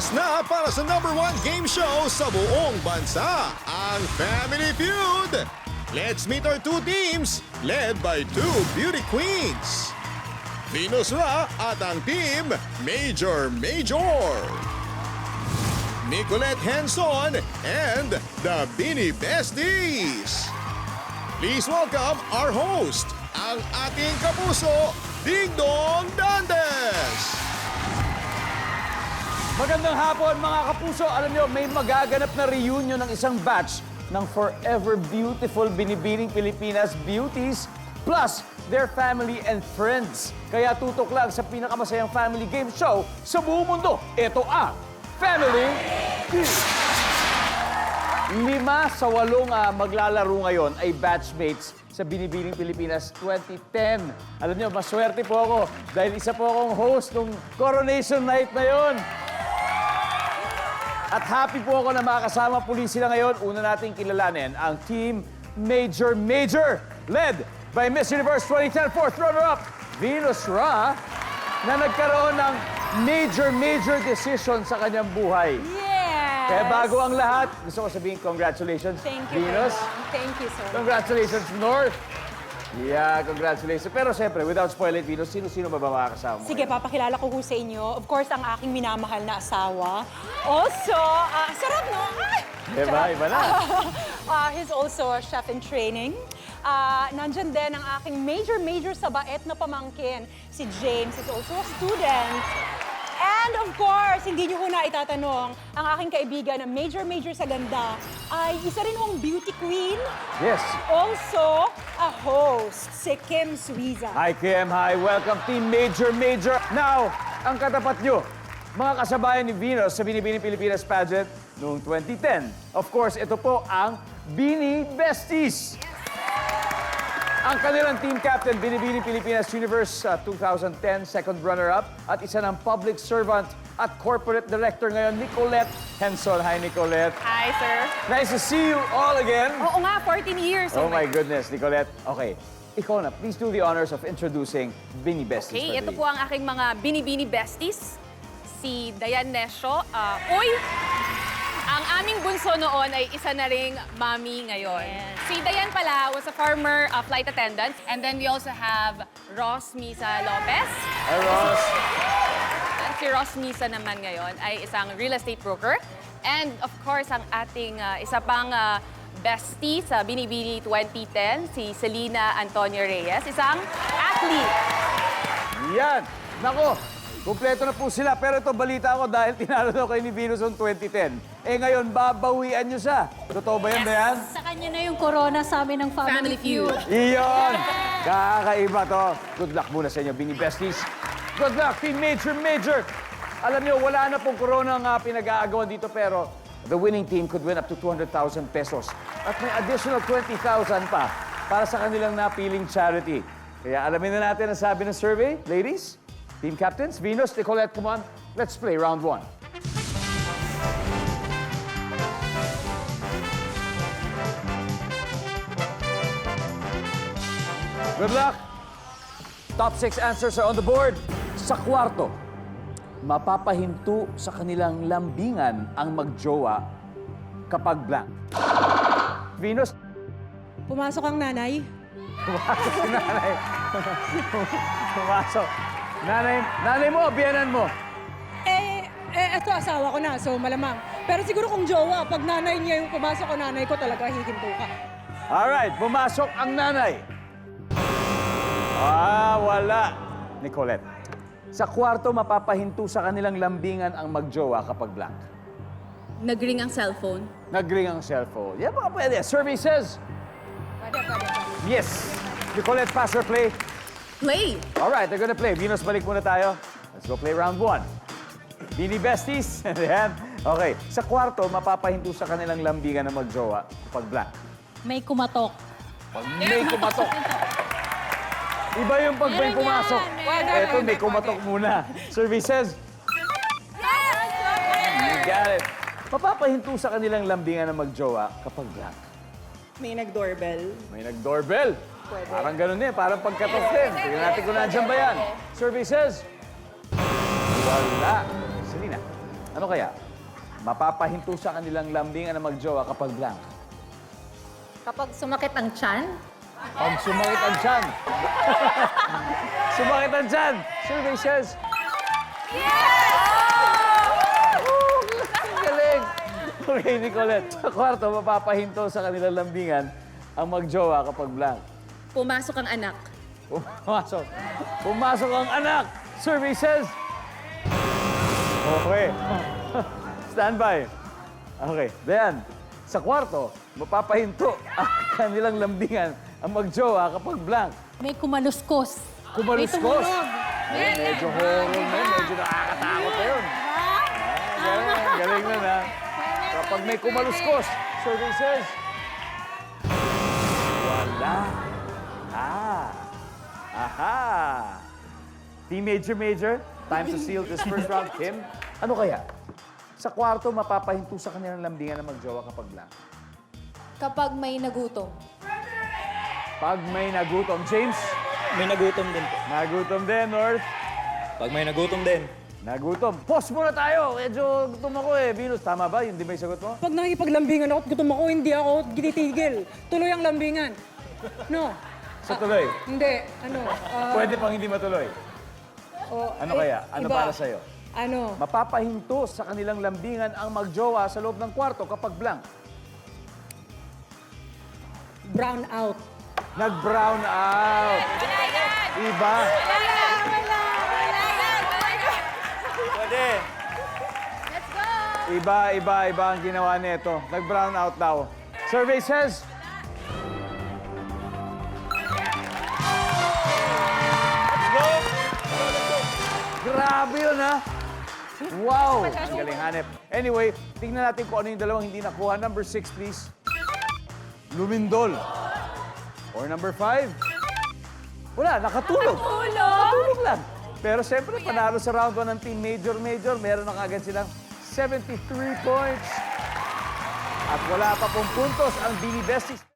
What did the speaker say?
Lumalabas na para sa #1 game show sa buong bansa, ang Family Feud. Let's meet our two teams, led by two beauty queens. Venus Ra at ang team Major Major. Nicolette Henson and the Beanie Besties. Please welcome our host, ang ating kapuso, Ding Dong Dantes. Magandang hapon mga kapuso. Alam nyo, may magaganap na reunion ng isang batch ng Forever Beautiful Binibining Pilipinas Beauties plus their family and friends. Kaya tutok lang sa pinakamasayang family game show sa buong mundo. Ito ang Family Feud. 5 sa 8 maglalaro ngayon ay batchmates sa Binibining Pilipinas 2010. Alam nyo, maswerte po ako dahil isa po akong host ng Coronation Night na yon. At happy po ako na makakasama po sila ngayon. Una nating kilalanin ang Team Major Major, led by Miss Universe 2010 4th runner-up, Venus Ra, na nagkaroon ng major decision sa kanyang buhay. Yes! Kaya bago ang lahat, gusto ko sabihin congratulations, Thank you, Venus. Kuya. Thank you, sir. Congratulations, North. Yeah, congratulations. Pero siyempre, without spoiling, Venus, sino-sino ba makakasama mo? Sige, papakilala ko sa inyo. Of course, ang aking minamahal na asawa. Also, sarap, no? Ay! Diba? Iba na. He's also a chef in training. Nandyan din ang aking major sa bait na pamangkin. Si James is also a student. And of course, hindi niyo ko na itatanong, ang aking kaibigan na major sa ganda ay isa rin hong beauty queen. Yes. Also, a host, si Kim Suiza. Hi, Kim. Hi. Welcome, Team Major Major. Now, ang katapat nyo, mga kasabayan ni Venus sa Binibining Pilipinas pageant noong 2010. Of course, ito po ang Beanie Besties. Ang kanilang team captain, Binibining Pilipinas Universe 2010 second runner-up at isa ng public servant at corporate director ngayon, Nicolette Henson. Hi, Nicolette. Hi, sir. Nice to see you all again. Oo nga, 14 years. Oh my goodness, Nicolette. Okay, ikaw na, please do the honors of introducing Beanie Besties. Okay, ito po ang aking mga Binibini Besties. Si Dayan Nesio. Ang aming bunso noon ay isa na ring mami ngayon. Yes. Si Dayan pala was a former flight attendant. And then we also have Ross Misa Lopez. Hi, Ross. At si Ross Misa naman ngayon ay isang real estate broker. And of course, ang ating isa pang bestie sa Binibini 2010, si Selena Antonio Reyes, isang athlete. Yan. Nako, kumpleto na po sila. Pero ito, balita ko dahil tinalo daw kayo ni Venus noong 2010. Eh ngayon, babawian nyo siya. Totoo ba yan, Dayan? Sa kanya na yung corona sa amin ng Family Feud. Iyon! Kakaiba to. Good luck muna sa inyo, Beanie Besties. Good luck, Team Major Major. Alam nyo, wala na pong corona nga pinag-aagawan dito pero the winning team could win up to 200,000 pesos. At may additional 20,000 pa para sa kanilang napiling charity. Kaya alamin na natin ang sabi ng survey. Ladies, team captains, Venus, Nicolette, come on. Let's play round 1. Good luck! Top 6 answers are on the board. Sa kwarto, mapapahinto sa kanilang lambingan ang magjowa kapag blank. Venus, Pumasok ang nanay. pumasok si nanay. Pumasok. Nanay mo, biyanan mo. Ito asawa ko na, so malamang. Pero siguro kung jowa, pag nanay niya yung pumasok o nanay ko, talaga hihinto ka. Alright, pumasok ang nanay. Wala. Nicolette, sa kwarto mapapahinto sa kanilang lambingan ang magjowa kapag blank. Nagring ang cellphone. Nag-ring ang cellphone. Yan baka pwede. Survey says, Pwede. yes. Nicolette, pass or play? Play! Alright, they're gonna play. Venus, balik muna tayo. Let's go play round 1. Beanie Besties. Ayan. Okay. Sa kwarto, mapapahinto sa kanilang lambingan ng magjowa kapag blank. May kumatok. Pag may kumatok. Iba yung pag may pumasok. Eto, may kumatok muna. Survey says, you got it. Mapapahinto sa kanilang lambingan ng magjowa kapag blank. May nag-doorbell. May nag-doorbell. Parang ganun eh, parang pagkatok din. Tingnan natin kung nandiyan ba yan. Survey says, wala. Selena. Ano kaya? Mapapahinto sa kanilang lambingan na magjowa kapag blank. Kapag sumakit ang tiyan, Pag sumakit ang tiyan. Sumakit ang tiyan. Survey says... Ang galing! Okay, Nicolette. Sa kwarto, mapapahinto sa kanilang lambingan ang magjowa kapag blank. Pumasok ang anak. Pumasok. Pumasok ang anak. Survey says... Okay. Stand by. Okay. Dayan, sa kwarto, mapapahinto ang kanilang lambingan ang magjowa kapag blank. may kumaluskos. Kumaluskos. Medyo horror na yun. Medyo nakakatakot na yun. Galing na na. Kapag may kumaluskos, survey says... Wala. Aha. Team Major, time to seal this first round. Kim, ano kaya? Sa kwarto, mapapahinto sa kanilang lambingan na magjowa kapag blank. Kapag may nagutom. Pag may nagutom, James, May nagutom din po. nagutom din, North. Pag may nagutom din, Nagutom. Pause muna tayo. Medyo gutom ako eh. Venus, tama ba? Yun di ba yung sagot mo? Pag nakikipaglambingan ako at gutom ako, hindi ako tinitigil. Tuloy ang lambingan. No. Sa tuloy. Hindi. Ano? Pwede pang hindi matuloy. Ano kaya? Ano iba. para sa'yo? Ano? Mapapahinto sa kanilang lambingan ang magjowa sa loob ng kwarto kapag blank. Brown out. Nag-brown out. Iba. pwede. Iba ang ginawa nito. Nag-brown out daw. Survey says... Grabe yun, ha? Wow! Ang galing, Hanep. Anyway, tingnan natin kung ano yung dalawang hindi nakuha. Number 6, please. Lumindol. Or number 5. Wala, nakatulog. Nakatulog lang. Pero siyempre, panalo sa round 1 ng Team Major. Meron na kagad silang 73 points. At wala pa pong puntos ang Bini Besties.